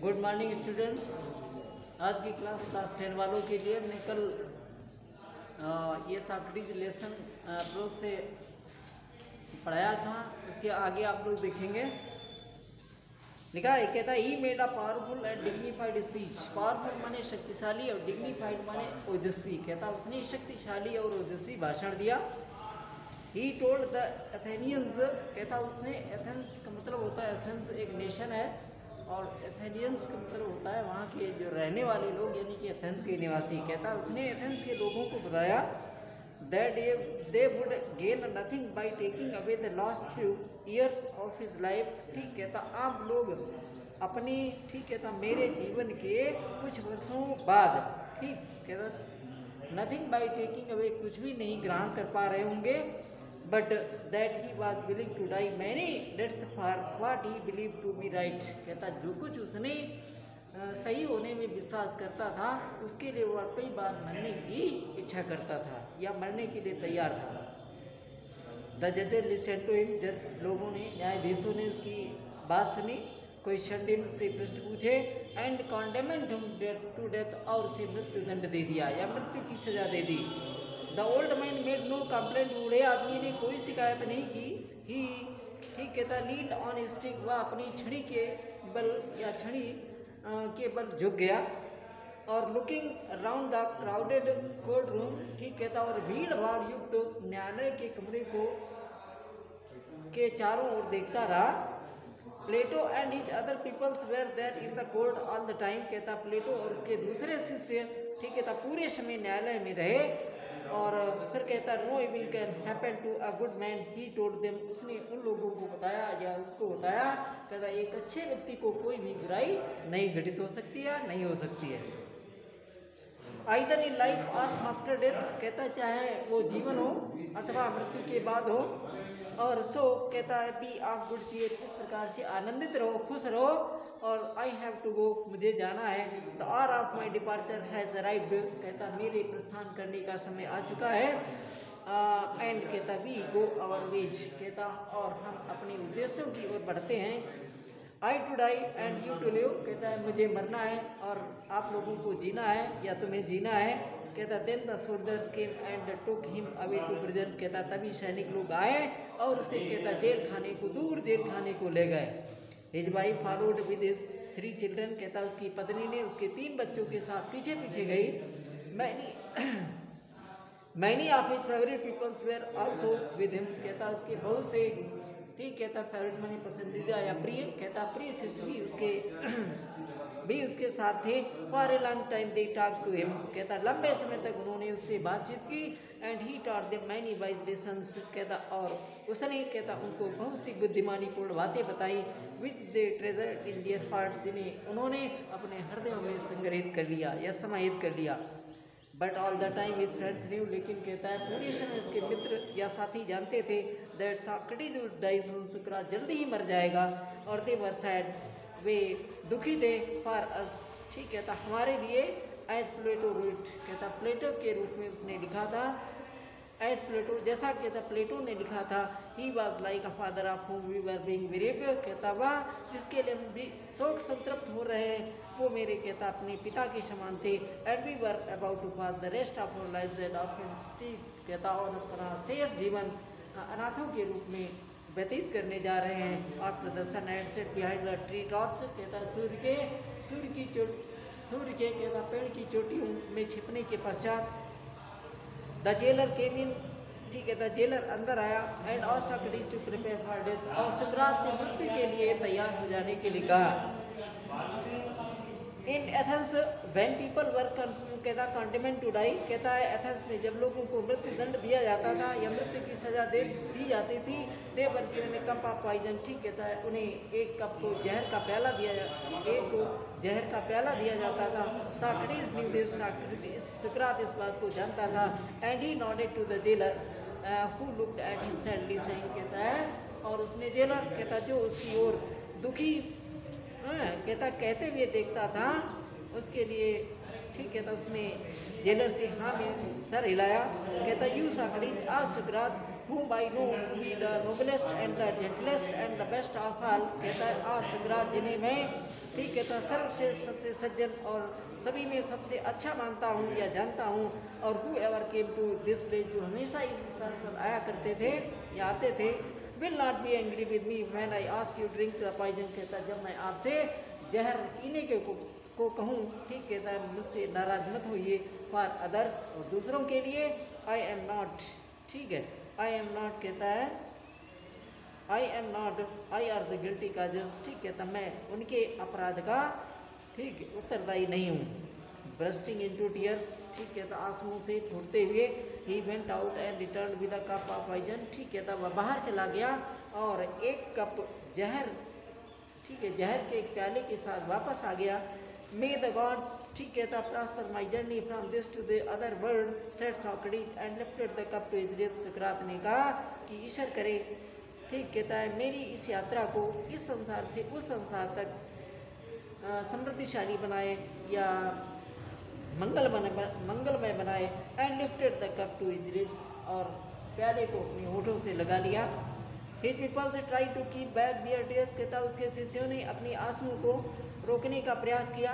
Good morning students. आज की class 10 वालों के लिए हमने कल ये सॉक्रेटिस लेसन प्रोज से पढ़ाया था। उसके आगे आप लोग देखेंगे लिखा है, कहता है he made a powerful and dignified speech. Powerful माने शक्तिशाली और डिग्निफाइड माने ओजस्वी। कहता उसने शक्तिशाली और ओजस्वी भाषण दिया। ही टोल्ड द एथेनियंस, कहता उसने, एथेंस का मतलब होता है, एथेंस एक नेशन है और एथेनियंस का मतलब होता है वहाँ के जो रहने वाले लोग, यानी कि एथेंस के निवासी। कहता उसने एथेंस के लोगों को बताया that they would gain nothing by taking away the last few years of his life. ठीक कहता आप लोग अपनी, ठीक कहता मेरे जीवन के कुछ वर्षों बाद, ठीक कहता नथिंग बाय टेकिंग अवे कुछ भी नहीं ग्रहण कर पा रहे होंगे, but that he was willing to die many deaths for what he believe to be right. कहता जो कुछ उसने सही होने में विश्वास करता था उसके लिए वह कई बार मरने की इच्छा करता था या मरने के लिए तैयार था। द जज लिसन टू हिम, जज लोगों ने, न्यायाधीशों ने उसकी बात सुनी। कोई शंडिन से प्रश्न पूछे एंड कॉन्डेमेंट टू डेथ, और उसे मृत्यु दंड दे दिया या मृत्यु की सजा दे दी। The old man made no complaint, बूढ़े आदमी ने कोई शिकायत नहीं की। ही, ठीक कहता लीड ऑन स्टिक, वह अपनी छड़ी के बल या छड़ी के बल झुक गया। और looking around the crowded court room, ठीक कहता और भीड़ भाड़ युक्त न्यायालय के कमरे को के चारों ओर देखता रहा। Plato and his other peoples were there in the court all the time. कहता प्लेटो और उसके दूसरे शिष्य, ठीक कहता पूरे समय न्यायालय में रहे। और फिर कहता no evil can happen to a good man, he told them, उसने उन लोगों को बताया या उसको बताया, कहता एक अच्छे व्यक्ति को कोई भी बुराई नहीं घटित हो सकती है, नहीं हो सकती है। आइदर इन लाइफ और आफ्टर डेथ, कहता चाहे वो जीवन हो अथवा मृत्यु के बाद हो। और सो कहता है बी ऑफ गुड चीयर, इस प्रकार से आनंदित रहो, खुश रहो। और आई हैव टू गो, मुझे जाना है। The hour of my departure has arrived, कहता मेरे प्रस्थान करने का समय आ चुका है। एंड कहता वी गो आवर वेज, कहता और हम अपने उद्देश्यों की ओर बढ़ते हैं। I to die and you to live, कहता है मुझे मरना है और आप लोगों को जीना है या तुम्हें जीना है। कहता then the soldiers came and took him away to prison, कहता तभी सैनिक लोग आए और उसे, कहता जेल खाने को, दूर जेल खाने को ले गए। His wife followed with his 3 children, कहता उसकी पत्नी ने उसके 3 बच्चों के साथ पीछे पीछे गई। Many of his favourite peoples were also with him, कहता उसके बहुत से, ठीक कहता फेवरेट माने पसंदीदा या प्रिय, कहता प्रिय शिष्य भी उसके साथ थे। For a long time they talk to him, कहता लंबे समय तक उन्होंने उससे बातचीत की। And he taught them many wise lessons, कहता और उसने, कहता उनको बहुत सी बुद्धिमानीपूर्ण बातें बताई। विच दे ट्रेजर इन देयर हार्ट, जिन्हें उन्होंने अपने हृदयों में संग्रहित कर लिया या समाहित कर लिया। But all the time his friends new, लेकिन कहता है पूरे समय उसके मित्र या साथी जानते थे दैट सॉक्रेटिस वुड डाई सून, सुकरात जल्दी ही मर जाएगा। और दे वर सैड, वे दुखी थे। फॉर अस, ठीक कहता हमारे लिए। एज प्लेटो रूट, कहता प्लेटो के रूप में उसने लिखा था। एज प्लेटो, जैसा कहता प्लेटो ने लिखा था। He was like a father of whom we were being bereaved, कहता वह जिसके लिए हम भी शोक संतृप्त हो रहे हैं वो मेरे, कहता अपने पिता के समान थे। And we were about to pass the rest of our lives and orphans, कहता और अपना शेष जीवन अनाथों के रूप में व्यतीत करने जा रहे हैं। After the sun had set behind the tree tops, कहता सूर्य के कहता पेड़ की चोटियों में छिपने के पश्चात। द जेलर केम इन, ठीक है द जेलर अंदर आया। एंड और Socrates to prepare for death, और सुकरात से मृत्यु के लिए तैयार हो जाने के लिए कहा। In Athens when people were, कहता कॉन्डेमेंट टू डाई, कहता है एथेंस में जब लोगों को मृत्यु दंड दिया जाता था या मृत्यु की सजा दी जाती थी, they were given a cup of poison, ठीक कहता है उन्हें एक कप को जहर का प्याला दिया जाता था। सॉक्रेटिस न्यू दिस, सुकरात इस बात को जानता था। And he nodded to the jailer who looked at him sadly saying, कहता है और उसने जेलर, कहता जो उसकी ओर दुखी, कहता कहते हुए देखता था उसके लिए, ठीक कहता उसने जेलर से हाँ में सर हिलाया। कहता यू सॉक्रेटिस, आप सुकरात whom I know to be the noblest and the gentlest and the best of all, कहता है आर संग्राज जिन्हें मैं ठीक कहता सर्वश्रेष्ठ सबसे सज्जन और सभी में सबसे अच्छा मानता हूँ या जानता हूँ, और who ever came to this place, जो हमेशा इस स्थान पर आया करते थे या आते थे, will not be angry with me when I ask you drink the poison, कहता जब मैं आपसे जहर पीने के को कहूँ, ठीक कहता है मुझसे नाराज मत होइए, फॉर अदर्स, और दूसरों के लिए, आई एम नॉट, ठीक है, आई एम नॉट कहता है I am not, I R the guilty causes, ठीक कहता मैं उनके अपराध का ठीक उत्तरदायी नहीं हूँ, ब्रस्टिंग इनटू टीयर्स, ठीक कहता आंसुओं से फूटते हुए, he went out and return with a cup of poison, ठीक कहता वह बाहर चला गया और एक कप जहर, ठीक है जहर के एक प्याले के साथ वापस आ गया। मे द गॉड्स, ठीक कहता prosper my journey from this to the other world, said Socrates and lifted the cup to his lips, सुकरात ने कहा कि ईश्वर करे, ठीक कहता है मेरी इस यात्रा को इस संसार से उस संसार तक समृद्धिशाली बनाए या मंगलमय बनाए, and lifted the cup to his lips, और प्याले को अपने होठों से लगा लिया। His peoples try to keep back their tears, कहता उसके शिष्यों ने अपनी आंसुओं को रोकने का प्रयास किया,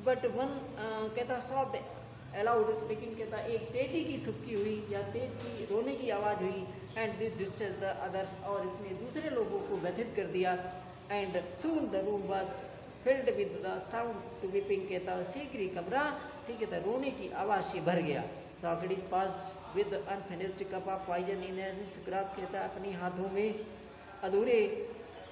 बट वन कहता सॉफ्ट अलाउड, लेकिन कहता एक तेजी की सुबकी हुई या तेज की रोने की आवाज़ हुई, and this disturb the others, और इसने दूसरे लोगों को व्यथित कर दिया, and soon the room was filled with the sound to weeping, कहता शीघ्र ही कमरा ठीक है रोने की आवाज़ से भर गया। Socrates pass with unfinished cup of poison in his, सुकरात कहता अपने हाथों में अधूरे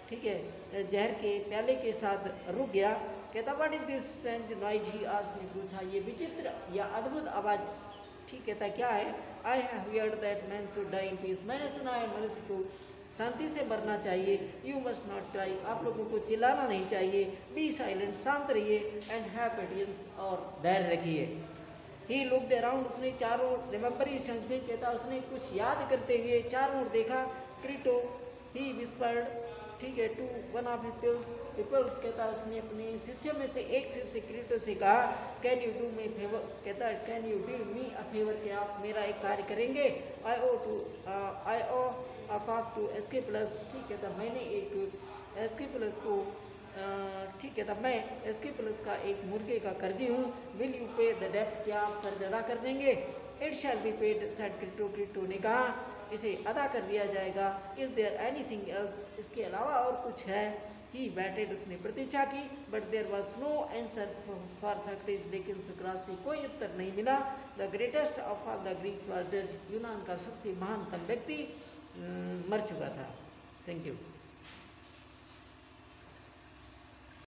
ठीक है जहर के प्याले के साथ रुक गया, कहता what is this strange noise, he asked, ने पूछा ये विचित्र या अद्भुत आवाज़ ठीक कहता क्या है। I have heard that man should die in peace, मैंने सुना है मनुष्य को शांति से मरना चाहिए। यू मस्ट नॉट क्राई, आप लोगों को चिल्लाना नहीं चाहिए। बी साइलेंट, शांत रहिए, एंड हैव पेशेंस, और धैर्य रखिए। ही लुक्ड अराउंड, उसने चारों रिमेंबरिंग समथिंग, कहता उसने कुछ याद करते हुए चारों ओर देखा। क्रिटो, ही विस्पर्ड, ठीक है, टू वन ऑफ पीपल्स, कहता उसने अपने शिष्यों में से एक शिष्य क्रिटो से कहा, can you do me favour, कहता can you do me a favour, क्या आप मेरा एक कार्य करेंगे। आई ओ अ कॉक टू एस्केपुलस, ठीक है, तब मैंने एक एस्केपुलस को ठीक है, तब मैं एस्केपुलस का एक मुर्गे का कर्जी हूँ। विल यू पे द डेप्ट, क्या आप कर्ज अदा कर देंगे। It shall be paid, said Crito, Crito ने कहा इसे अदा कर दिया जाएगा। इज देयर एनीथिंग एल्स, इसके अलावा और कुछ है। ही बैटेड, उसने प्रतीक्षा की, but there was no answer for Socrates, लेकिन सुकरात से कोई उत्तर नहीं मिला। The greatest of all the Greeks was dead, यूनान का सबसे महानतम व्यक्ति मर चुका था। Thank you.